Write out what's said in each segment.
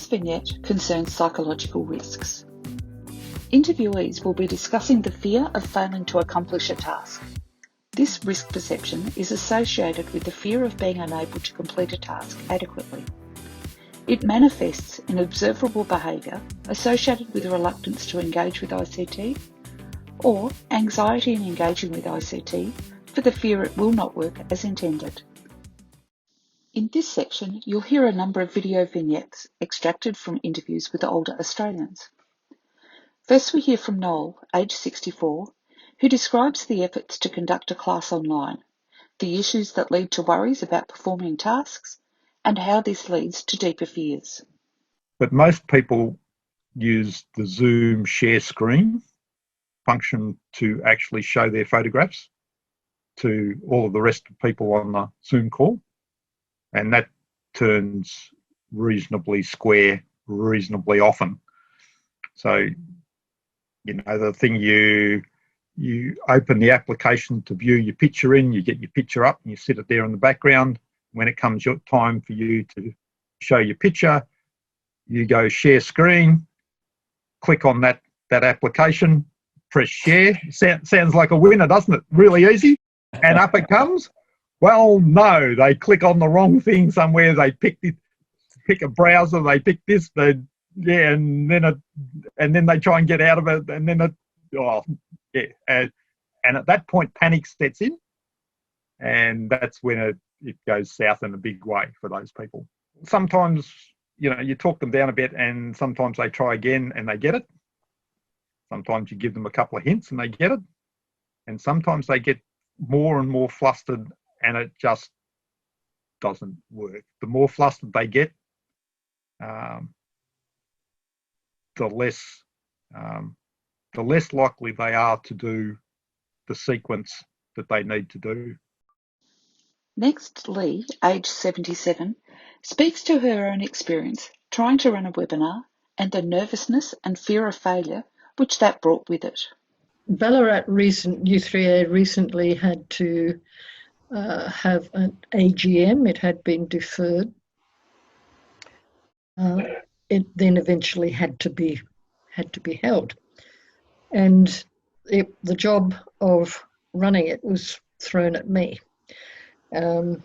This vignette concerns psychological risks. Interviewees will be discussing the fear of failing to accomplish a task. This risk perception is associated with the fear of being unable to complete a task adequately. It manifests in observable behaviour associated with a reluctance to engage with ICT or anxiety in engaging with ICT for the fear it will not work as intended. In this section, you'll hear a number of video vignettes extracted from interviews with older Australians. First, we hear from Noel, aged 64, who describes the efforts to conduct a class online, the issues that lead to worries about performing tasks, and how this leads to deeper fears. But most people use the Zoom share screen function to actually show their photographs to all of the rest of the people on the Zoom call. And that turns reasonably square reasonably often. So, the thing you open the application to view your picture in, you get your picture up and you sit it there in the background. When it comes your time for you to show your picture, you go share screen, click on that application, press share. Sounds like a winner, doesn't it? Really easy. And up it comes. Well, no, they click on the wrong thing somewhere. They pick a browser. They pick this. And then they try and get out of it. And then and at that point, panic sets in, and that's when it goes south in a big way for those people. Sometimes, you talk them down a bit, and sometimes they try again and they get it. Sometimes you give them a couple of hints and they get it, and sometimes they get more and more flustered, and it just doesn't work. The more flustered they get, the less likely they are to do the sequence that they need to do. Next, Lee, aged 77, speaks to her own experience trying to run a webinar and the nervousness and fear of failure which that brought with it. Ballarat U3A recently had to have an AGM. It had been deferred. It then eventually had to be held, and the job of running it was thrown at me, and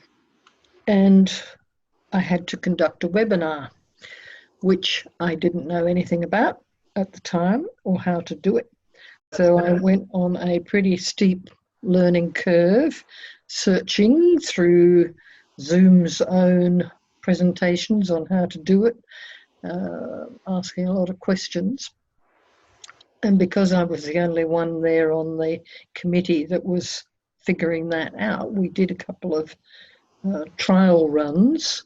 I had to conduct a webinar, which I didn't know anything about at the time or how to do it. So I went on a pretty steep learning curve, searching through Zoom's own presentations on how to do it, asking a lot of questions. And because I was the only one there on the committee that was figuring that out, we did a couple of trial runs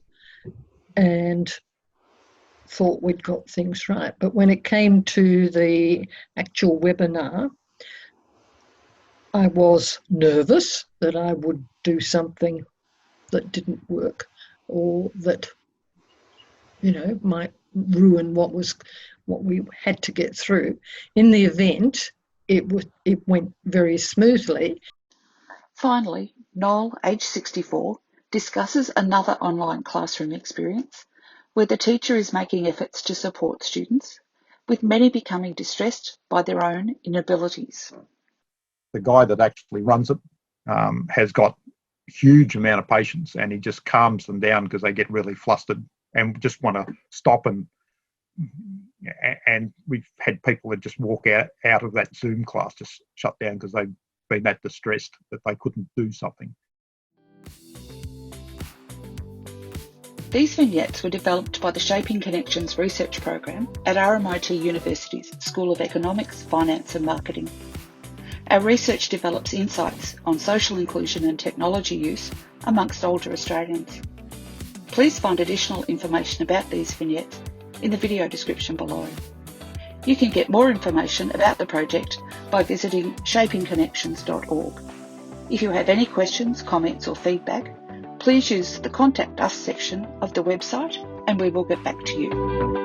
and thought we'd got things right. But when it came to the actual webinar, I was nervous that I would do something that didn't work, or that might ruin what we had to get through. In the event, it went very smoothly. Finally, Noel, aged 64, discusses another online classroom experience where the teacher is making efforts to support students, with many becoming distressed by their own inabilities. The guy that actually runs it has got a huge amount of patience, and he just calms them down because they get really flustered and just want to stop. And we've had people that just walk out of that Zoom class, just shut down because they've been that distressed that they couldn't do something. These vignettes were developed by the Shaping Connections research program at RMIT University's School of Economics, Finance and Marketing. Our research develops insights on social inclusion and technology use amongst older Australians. Please find additional information about these vignettes in the video description below. You can get more information about the project by visiting shapingconnections.org. If you have any questions, comments or feedback, please use the Contact Us section of the website and we will get back to you.